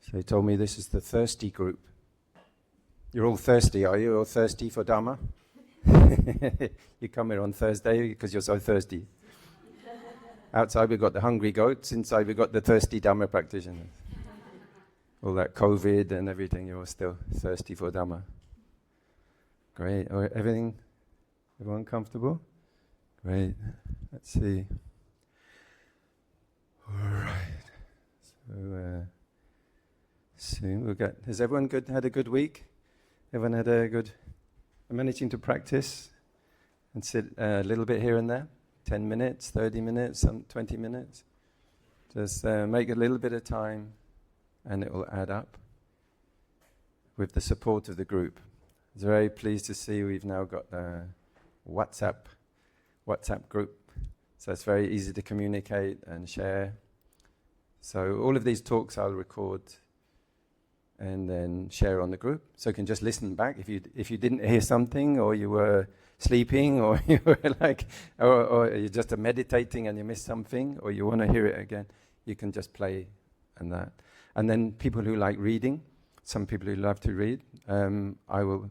So he told me this is the thirsty group. You're all thirsty, are you? All thirsty for Dhamma? You come here on Thursday because you're so thirsty. Outside we've got the hungry goats, inside we've got the thirsty Dhamma practitioners. All that COVID and everything, you're all still thirsty for Dhamma. Great. Everyone comfortable? Great. Let's see. All right. So soon we'll get. Has everyone had a good week? Everyone had a good. Managing to practice and sit a little bit here and there. 10 minutes, 30 minutes, 20 minutes. Just make a little bit of time, and it will add up. With the support of the group. I was very pleased to see we've now got a WhatsApp group. So it's very easy to communicate and share. So all of these talks I'll record and then share on the group. So you can just listen back if you didn't hear something, or you were sleeping, or you were or you're just meditating and you missed something, or you want to hear it again. You can just play and that. And then people who like reading, some people who love to read, I will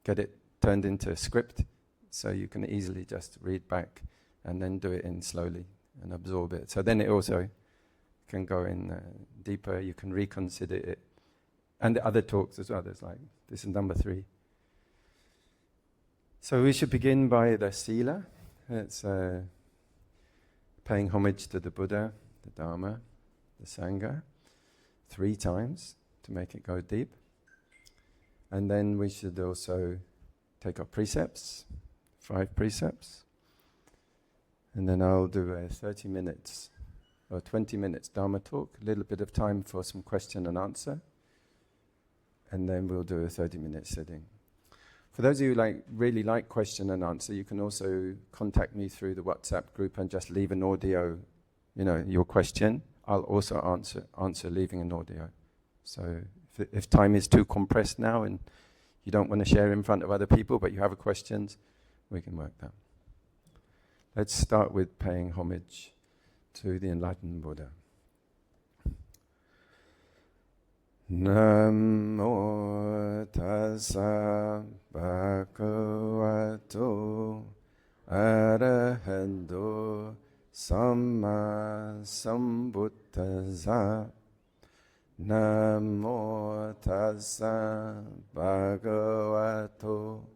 get it turned into a script, so you can easily just read back and then do it in slowly and absorb it. So then it also can go in deeper. You can reconsider it. And the other talks as well. There's this is number 3. So we should begin by the sila. It's paying homage to the Buddha, the Dhamma, the Sangha, 3 times to make it go deep. And then we should also take our precepts, 5 precepts. And then I'll do a 30 minutes or 20 minutes Dhamma talk, a little bit of time for some question and answer. And then we'll do a 30-minute sitting. For those of you who really like question and answer, you can also contact me through the WhatsApp group and just leave an audio, your question. I'll also answer leaving an audio. So if time is too compressed now and you don't want to share in front of other people, but you have questions, we can work that. Let's start with paying homage to the enlightened Buddha. Namo tassa bhagavato arahato samma sambuddhassa. Namo tassa bhagavato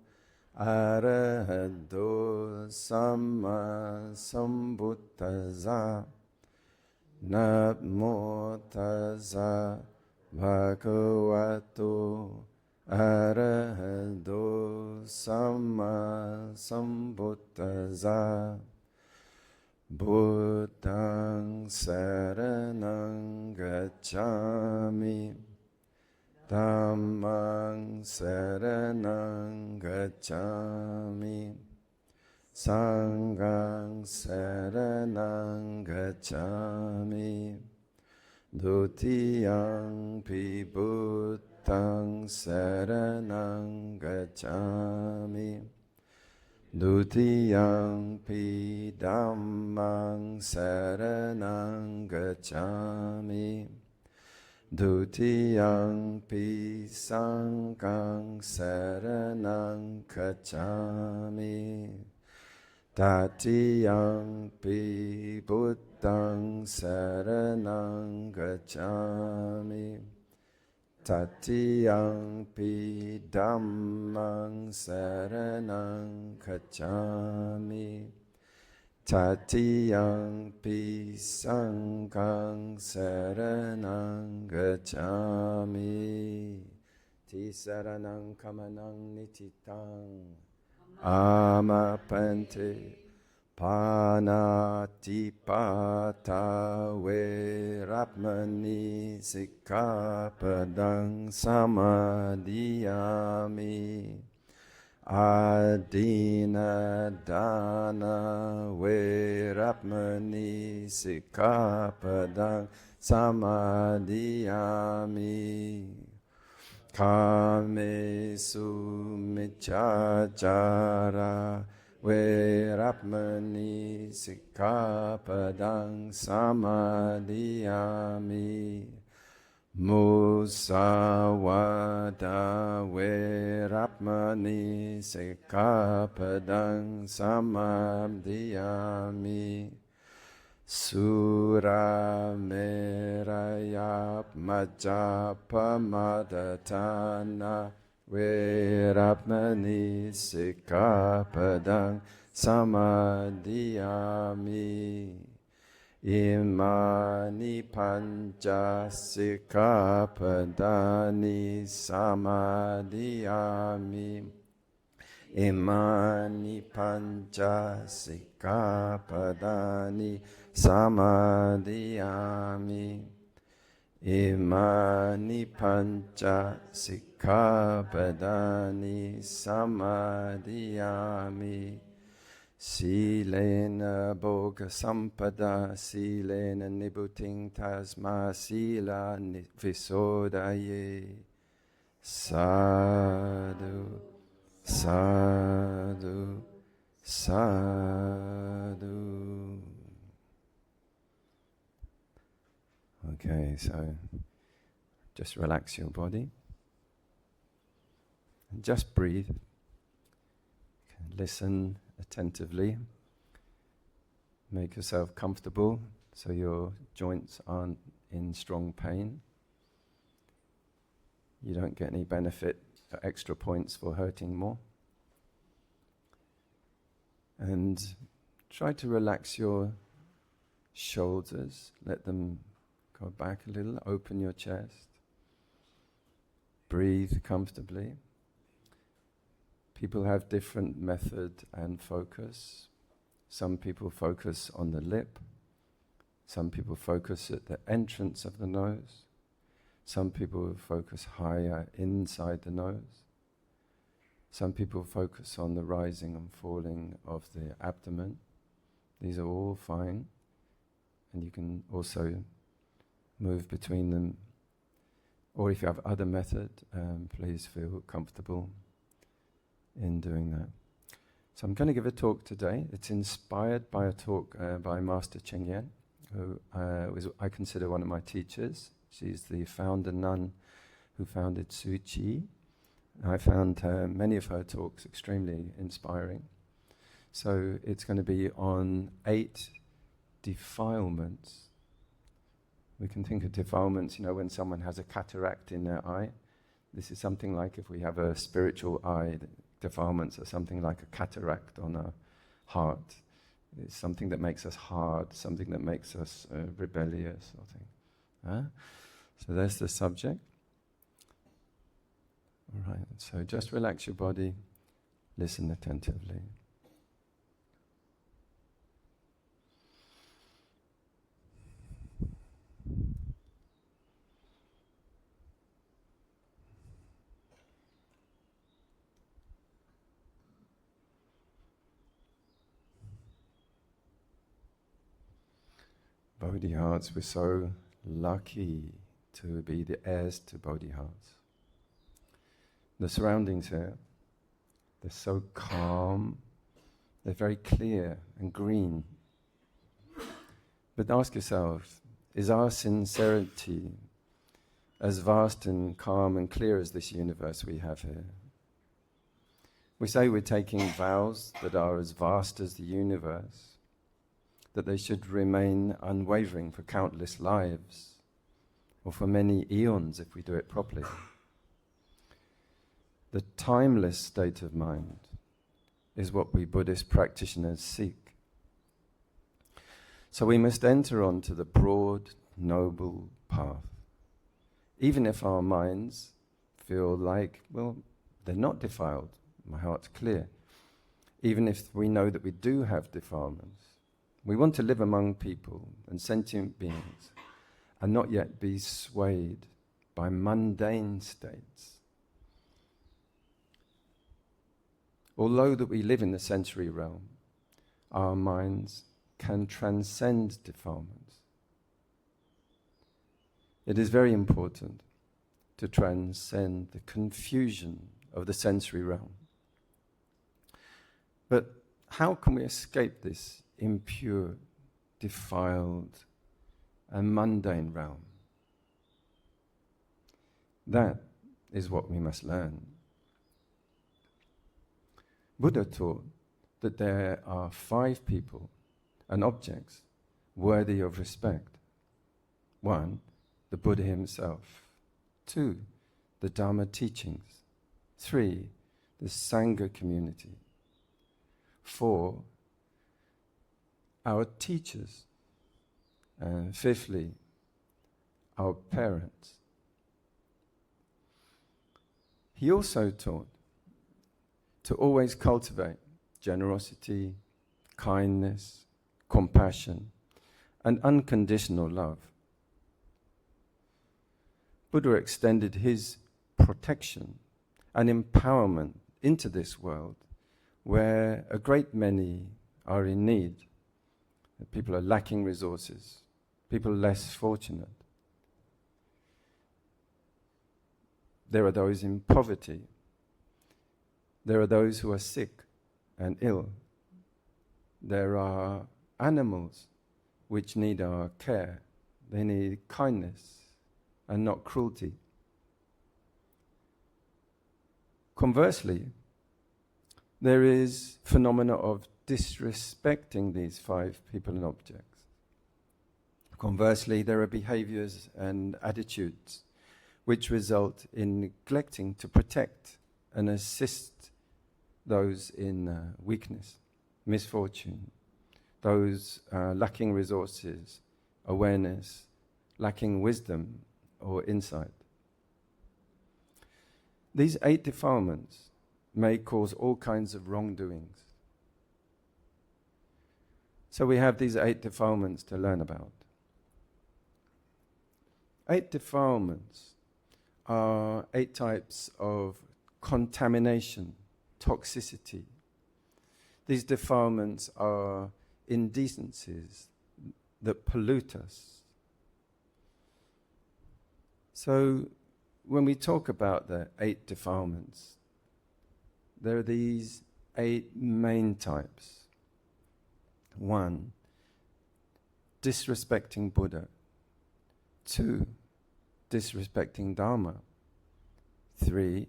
arahato samma sambuddhassa. Namo tassa Bhagavato arahato samma sambuddhassa. Buddhaṃ saraṇaṃ gacchāmi. Dhammaṃ saraṇaṃ gacchāmi. Sanghaṃ saraṇaṃ gacchāmi. Dutiyang pi buddhaṃ saraṇaṃ gacchāmi. Dutiyang pi dhammaṃ saraṇaṃ gacchāmi. Dutiyang pi sanghaṃ saraṇaṃ gacchāmi. Tatiyang pi buddhaṃ saraṇaṃ gacchāmi. Tatiyang pi dhammaṃ saraṇaṃ gacchāmi. Tatiyang pi sanghaṃ saraṇaṃ gacchāmi. Tisaraṇaṃ kamanaṃ nititaṃ. Amapante panatipata verapmani sikkhapadang samadhiyami. Adina dana verapmani sikkhapadang samadhiyami. Kamesu miccācara verapmani sikkhapadang samadhiyami. Musawada Verapmani Sikapadang Samadhiyami Sura Merayap Majapamadhatana Verapmani Sikapadang Samadhiyami Imani pancha sikapadani samadhiyami Imani pancha sikapadani samadhiyami Imani pancha sikapadani samadhiyami Silena bhoga sampada, silena nibuting tasma, sila visodaye. Sadhu, sadhu, sadhu. Okay, so just relax your body and just breathe. Listen attentively. Make yourself comfortable so your joints aren't in strong pain. You don't get any benefit or extra points for hurting more. And try to relax your shoulders. Let them go back a little. Open your chest. Breathe comfortably. People have different method and focus. Some people focus on the lip. Some people focus at the entrance of the nose. Some people focus higher inside the nose. Some people focus on the rising and falling of the abdomen. These are all fine. And you can also move between them. Or if you have other method, please feel comfortable in doing that. So I'm going to give a talk today. It's inspired by a talk by Master Cheng Yen, who I consider one of my teachers. She's the founder nun who founded Tzu Chi. I found many of her talks extremely inspiring. So it's going to be on 8 defilements. We can think of defilements, when someone has a cataract in their eye. This is something like if we have a spiritual eye. Defilements are something like a cataract on our heart. It's something that makes us hard, something that makes us rebellious. So there's the subject. All right, so just relax your body, listen attentively. Bodhi hearts, we're so lucky to be the heirs to Bodhi hearts. The surroundings here, they're so calm, they're very clear and green. But ask yourself, is our sincerity as vast and calm and clear as this universe we have here? We say we're taking vows that are as vast as the universe, that they should remain unwavering for countless lives, or for many eons if we do it properly. The timeless state of mind is what we Buddhist practitioners seek. So we must enter onto the broad, noble path, even if our minds feel like, well, they're not defiled, my heart's clear. Even if we know that we do have defilements, we want to live among people and sentient beings and not yet be swayed by mundane states. Although that we live in the sensory realm, our minds can transcend defilements. It is very important to transcend the confusion of the sensory realm. But how can we escape this impure, defiled, and mundane realm? That is what we must learn. Buddha taught that there are 5 people and objects worthy of respect. 1, the Buddha himself. 2, the Dhamma teachings. 3, the Sangha community. 4, our teachers. And 5thly, our parents. He also taught to always cultivate generosity, kindness, compassion, and unconditional love. Buddha extended his protection and empowerment into this world where a great many are in need. People are lacking resources, people are less fortunate. There are those in poverty. There are those who are sick and ill. There are animals which need our care. They need kindness and not cruelty. Conversely, there is phenomena of disrespecting these 5 people and objects. Conversely, there are behaviors and attitudes which result in neglecting to protect and assist those in weakness, misfortune, those lacking resources, awareness, lacking wisdom or insight. These 8 defilements may cause all kinds of wrongdoings. So we have these 8 defilements to learn about. 8 defilements are 8 types of contamination, toxicity. These defilements are indecencies that pollute us. So when we talk about the 8 defilements, there are these 8 main types. 1, disrespecting Buddha. 2, disrespecting Dhamma. 3,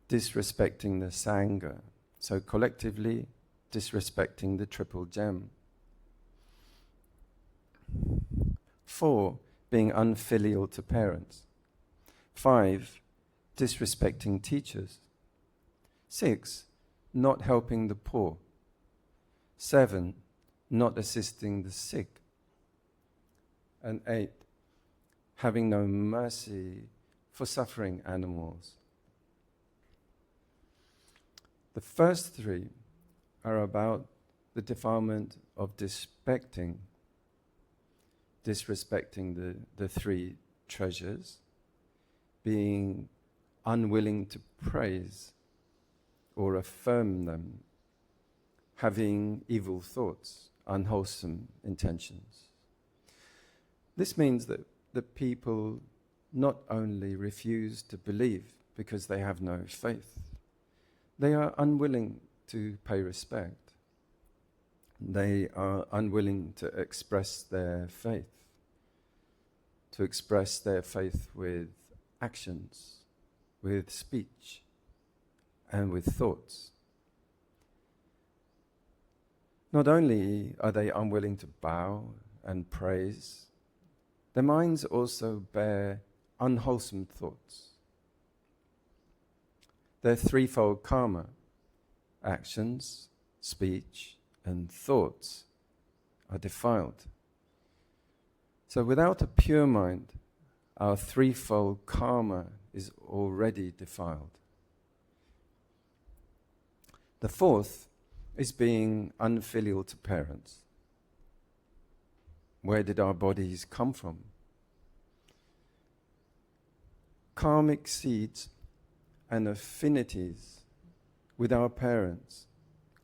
disrespecting the Sangha. So collectively, disrespecting the Triple Gem. 4, being unfilial to parents. 5, disrespecting teachers. 6, not helping the poor. 7, not assisting the sick. And 8, having no mercy for suffering animals. The first 3 are about the defilement of disrespecting the 3 treasures, being unwilling to praise or affirm them, having evil thoughts, unwholesome intentions. This means that the people not only refuse to believe because they have no faith, they are unwilling to pay respect. They are unwilling to express their faith, with actions, with speech, and with thoughts. Not only are they unwilling to bow and praise, their minds also bear unwholesome thoughts. Their threefold karma, actions, speech, and thoughts, are defiled. So without a pure mind, our threefold karma is already defiled. The fourth is being unfilial to parents. Where did our bodies come from? Karmic seeds and affinities with our parents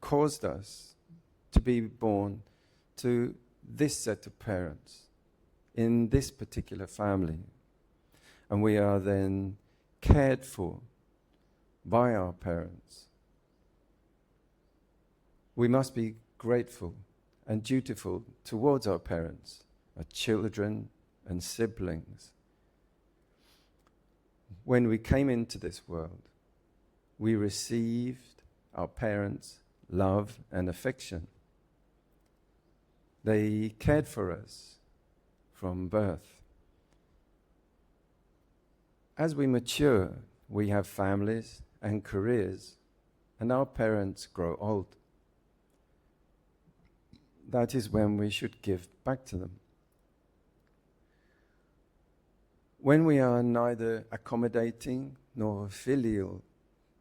caused us to be born to this set of parents in this particular family. And we are then cared for by our parents. We must be grateful and dutiful towards our parents, our children and siblings. when we came into this world, we received our parents' love and affection. They cared for us from birth. As we mature, we have families and careers, and our parents grow old. That is when we should give back to them. When we are neither accommodating nor filial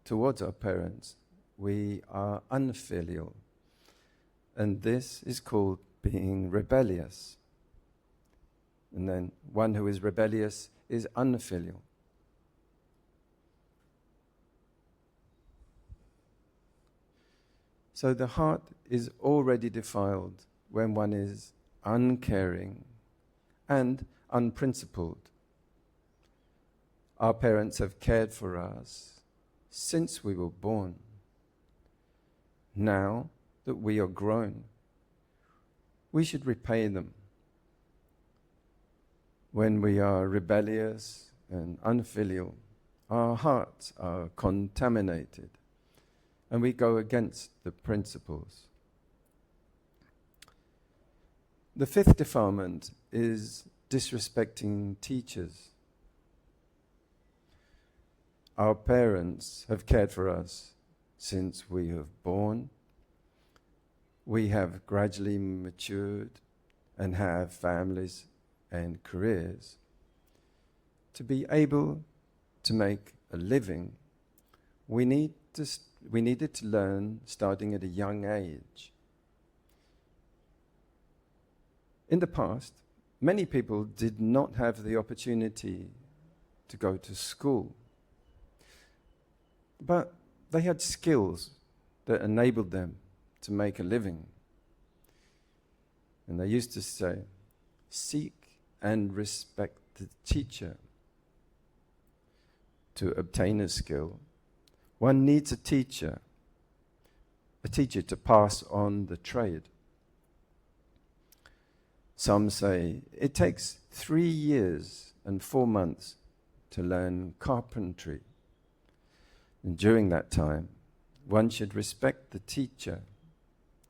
towards our parents, we are unfilial. And this is called being rebellious. And then one who is rebellious is unfilial. So the heart is already defiled when one is uncaring and unprincipled. Our parents have cared for us since we were born. Now that we are grown, we should repay them. When we are rebellious and unfilial, our hearts are contaminated, and we go against the principles. The fifth defilement is disrespecting teachers. Our parents have cared for us since we have born. We have gradually matured and have families and careers. To be able to make a living, we needed to learn starting at a young age. In the past, many people did not have the opportunity to go to school, but they had skills that enabled them to make a living. And they used to say, seek and respect the teacher. To obtain a skill, one needs a teacher to pass on the trade. Some say it takes 3 years and 4 months to learn carpentry. And during that time, one should respect the teacher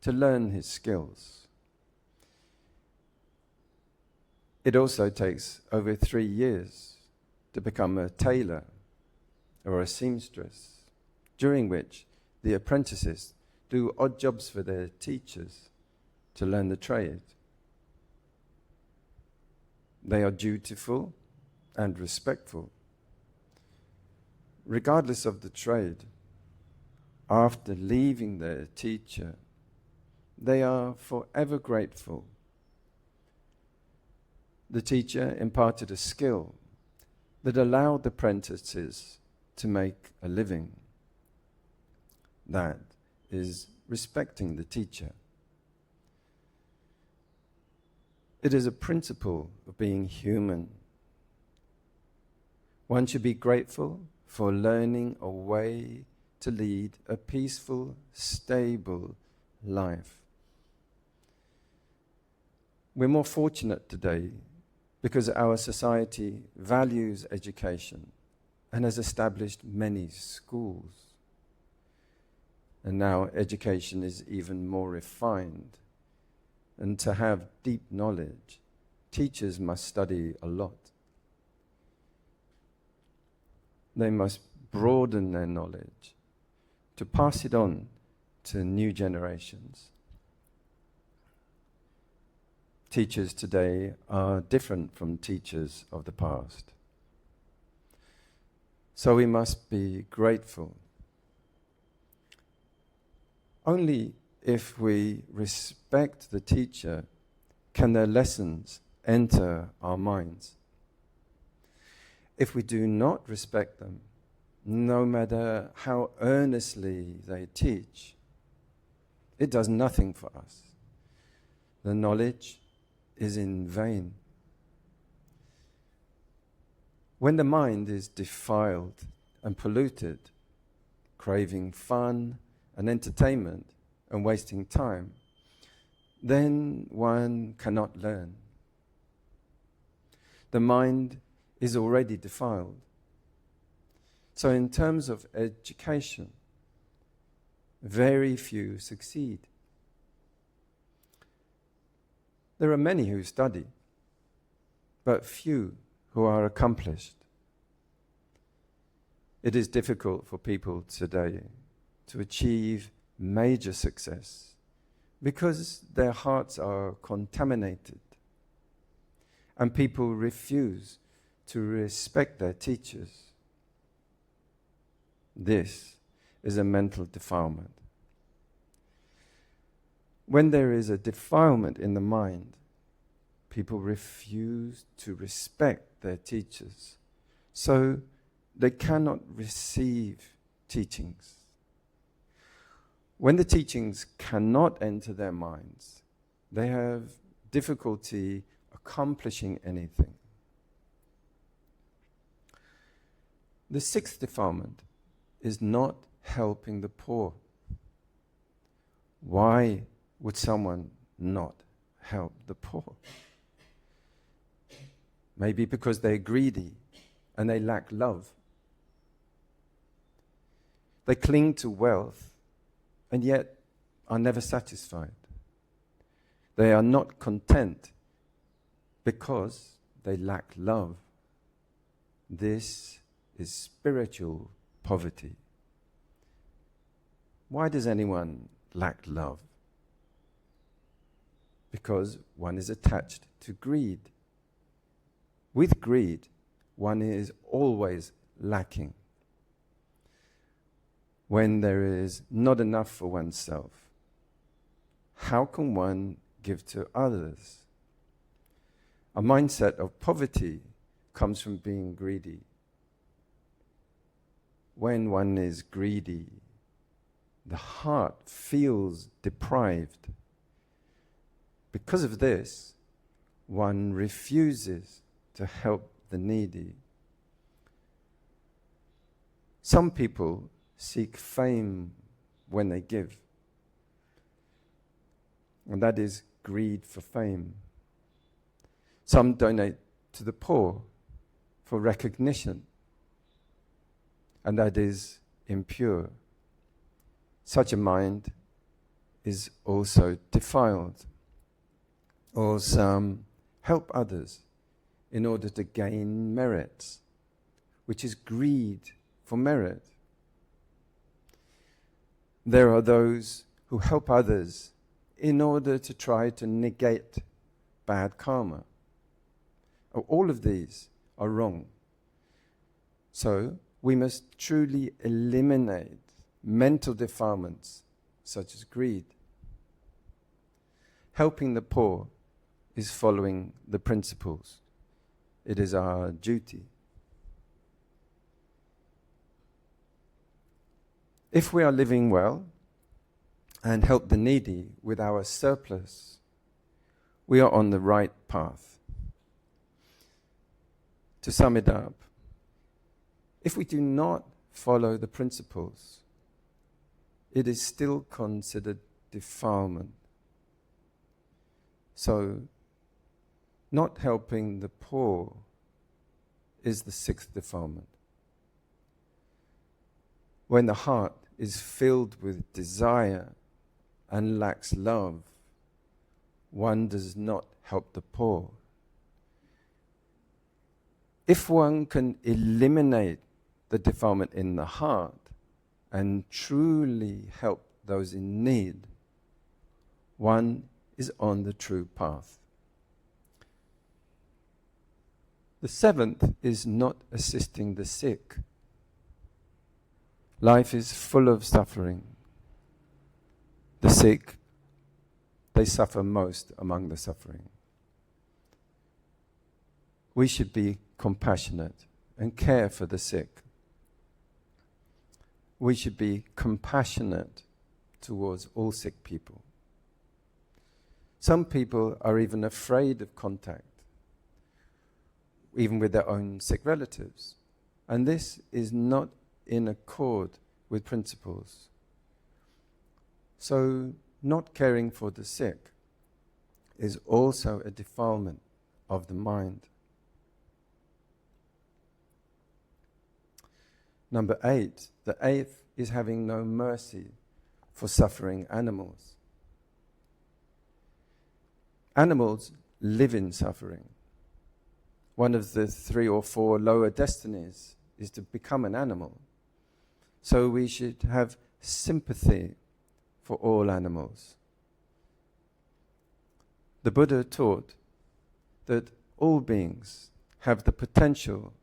to learn his skills. It also takes over 3 years to become a tailor or a seamstress, during which the apprentices do odd jobs for their teachers to learn the trade. They are dutiful and respectful. Regardless of the trade, after leaving their teacher, they are forever grateful. The teacher imparted a skill that allowed the apprentices to make a living. That is respecting the teacher. It is a principle of being human. One should be grateful for learning a way to lead a peaceful, stable life. We're more fortunate today because our society values education and has established many schools. And now education is even more refined. And to have deep knowledge, teachers must study a lot. They must broaden their knowledge to pass it on to new generations. Teachers today are different from teachers of the past. So we must be grateful. Only if we respect the teacher can their lessons enter our minds. If we do not respect them, no matter how earnestly they teach, it does nothing for us. The knowledge is in vain. When the mind is defiled and polluted, craving fun and entertainment and wasting time, then one cannot learn. The mind is already defiled. So in terms of education, very few succeed. There are many who study, but few who are accomplished. It is difficult for people today to achieve major success because their hearts are contaminated, and people refuse to respect their teachers. This is a mental defilement. When there is a defilement in the mind, people refuse to respect their teachers, so they cannot receive teachings. When the teachings cannot enter their minds, they have difficulty accomplishing anything. The sixth defilement is not helping the poor. Why would someone not help the poor? Maybe because they're greedy and they lack love. They cling to wealth and yet are never satisfied. They are not content because they lack love. This is spiritual poverty. Why does anyone lack love? Because one is attached to greed. With greed, one is always lacking. When there is not enough for oneself, how can one give to others? A mindset of poverty comes from being greedy. When one is greedy, the heart feels deprived. Because of this, one refuses to help the needy. Some people seek fame when they give, and that is greed for fame. Some donate to the poor for recognition, and that is impure. Such a mind is also defiled. Or some help others in order to gain merits, which is greed for merit. There are those who help others in order to try to negate bad karma. All of these are wrong. So we must truly eliminate mental defilements such as greed. Helping the poor is following the principles. It is our duty. If we are living well and help the needy with our surplus, we are on the right path. To sum it up, if we do not follow the principles, it is still considered defilement. So, not helping the poor is the sixth defilement. When the heart is filled with desire and lacks love, one does not help the poor. If one can eliminate the defilement in the heart and truly help those in need, one is on the true path. The seventh is not assisting the sick. Life is full of suffering. The sick, they suffer most among the suffering. We should be compassionate and care for the sick. We should be compassionate towards all sick people. Some people are even afraid of contact, even with their own sick relatives. And this is not in accord with principles. So, not caring for the sick is also a defilement of the mind. Number 8, the 8th is having no mercy for suffering animals. Animals live in suffering. One of the 3 or 4 lower destinies is to become an animal. So we should have sympathy for all animals. The Buddha taught that all beings have the potential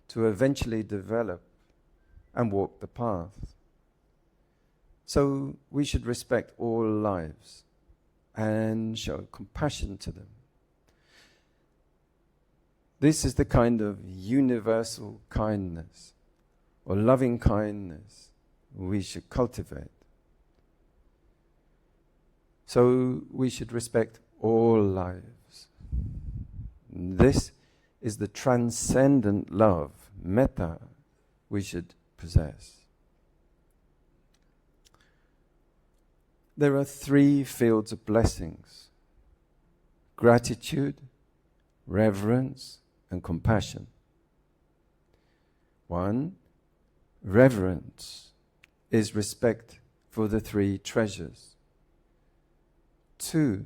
to eventually develop and walk the path. So we should respect all lives and show compassion to them. This is the kind of universal kindness or loving kindness we should cultivate. So we should respect all lives. This is the transcendent love, metta, we should possess. There are 3 fields of blessings: gratitude, reverence, and compassion. 1, reverence is respect for the 3 treasures. 2,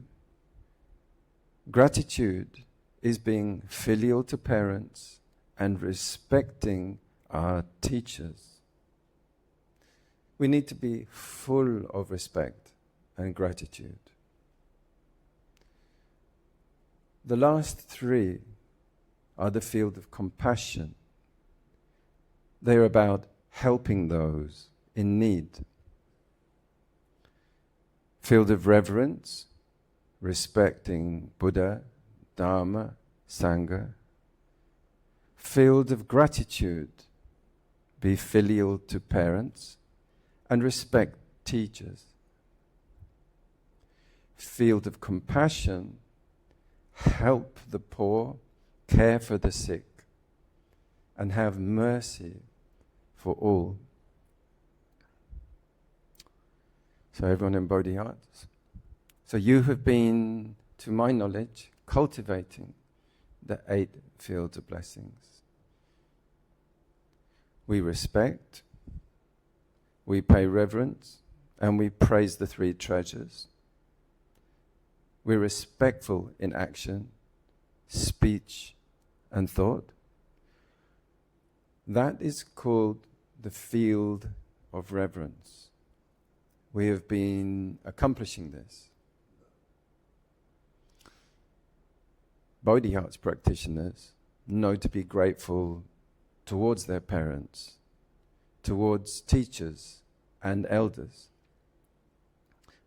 gratitude is being filial to parents and respecting our teachers. We need to be full of respect and gratitude. The last 3 are the field of compassion. They're about helping those in need. Field of reverence, respecting Buddha, Dhamma, Sangha. Field of gratitude, be filial to parents and respect teachers. Field of compassion, help the poor, care for the sick, and have mercy for all. So everyone in Bodhi Arts. So you have been, to my knowledge, cultivating the 8 fields of blessings. We respect, we pay reverence, and we praise the 3 treasures. We're respectful in action, speech, and thought. That is called the field of reverence. We have been accomplishing this. Bodhi Arts practitioners know to be grateful towards their parents, towards teachers and elders.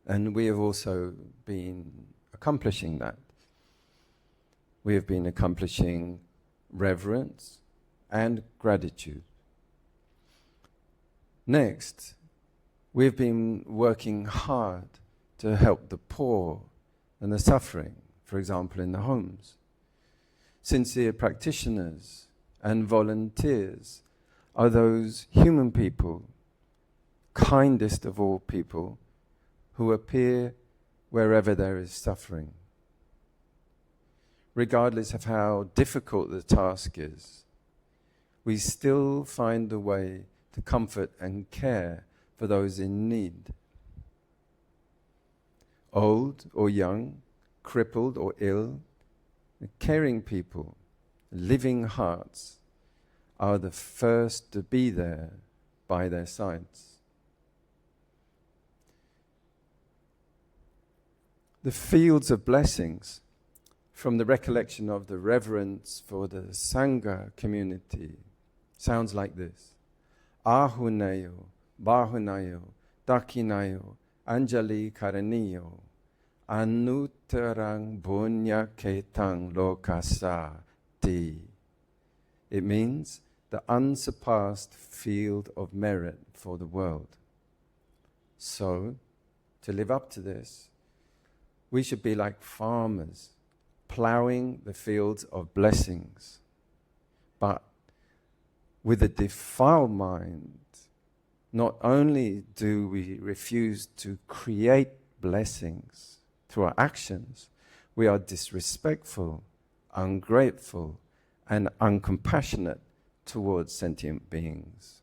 And we have also been accomplishing that. We have been accomplishing reverence and gratitude. Next, we've been working hard to help the poor and the suffering, for example, in the homes. Sincere practitioners and volunteers are those human people, kindest of all people, who appear wherever there is suffering. Regardless of how difficult the task is, we still find a way to comfort and care for those in need. Old or young, crippled or ill, the caring people, living hearts, are the first to be there by their sides. The fields of blessings, from the recollection of the reverence for the Sangha community, sounds like this. Ahunayo, Bahunayo, Dakinayo, Anjali Karaniyo, Anuttarang Bunya Ketang Lokasati. It means the unsurpassed field of merit for the world. So, to live up to this, we should be like farmers, ploughing the fields of blessings. But with a defiled mind, not only do we refuse to create blessings through our actions, we are disrespectful, ungrateful, and uncompassionate towards sentient beings.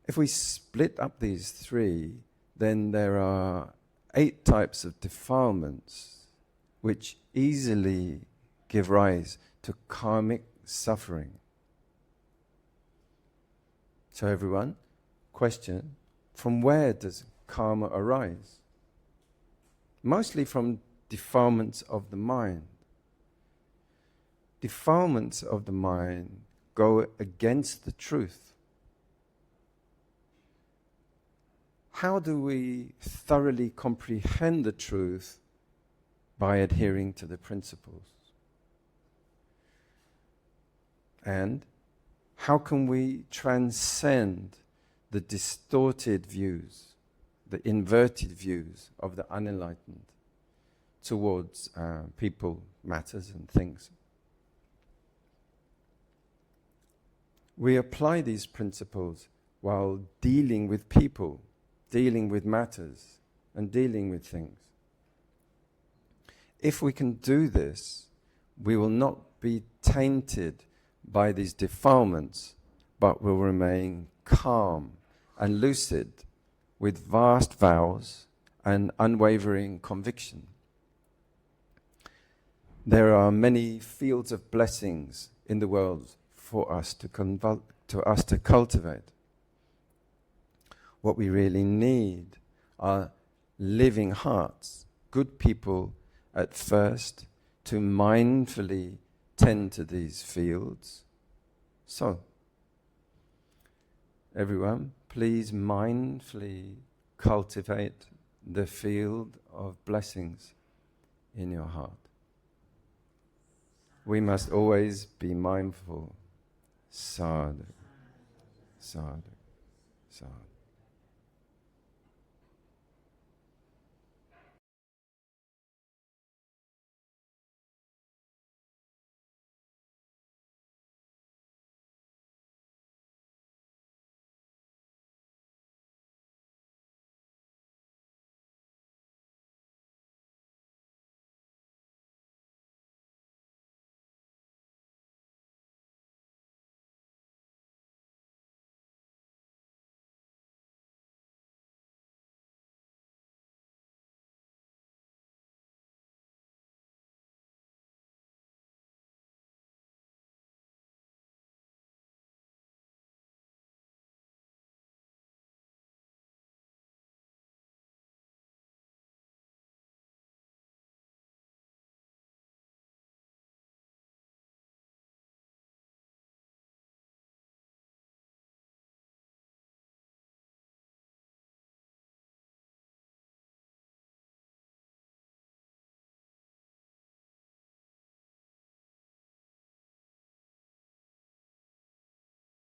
If we split up these three, then there are 8 types of defilements which easily give rise to karmic suffering. So everyone, question, from where does karma arise? Mostly from defilements of the mind. Defilements of the mind go against the truth. How do we thoroughly comprehend the truth? By adhering to the principles. And how can we transcend the distorted views, the inverted views of the unenlightened towards people, matters and things? We apply these principles while dealing with people, dealing with matters, and dealing with things. If we can do this, we will not be tainted by these defilements, but will remain calm and lucid with vast vows and unwavering conviction. There are many fields of blessings in the world for us to cultivate. What we really need are living hearts, good people at first, to mindfully tend to these fields. So, everyone, please mindfully cultivate the field of blessings in your heart. We must always be mindful. Sadhu, sadhu, sadhu.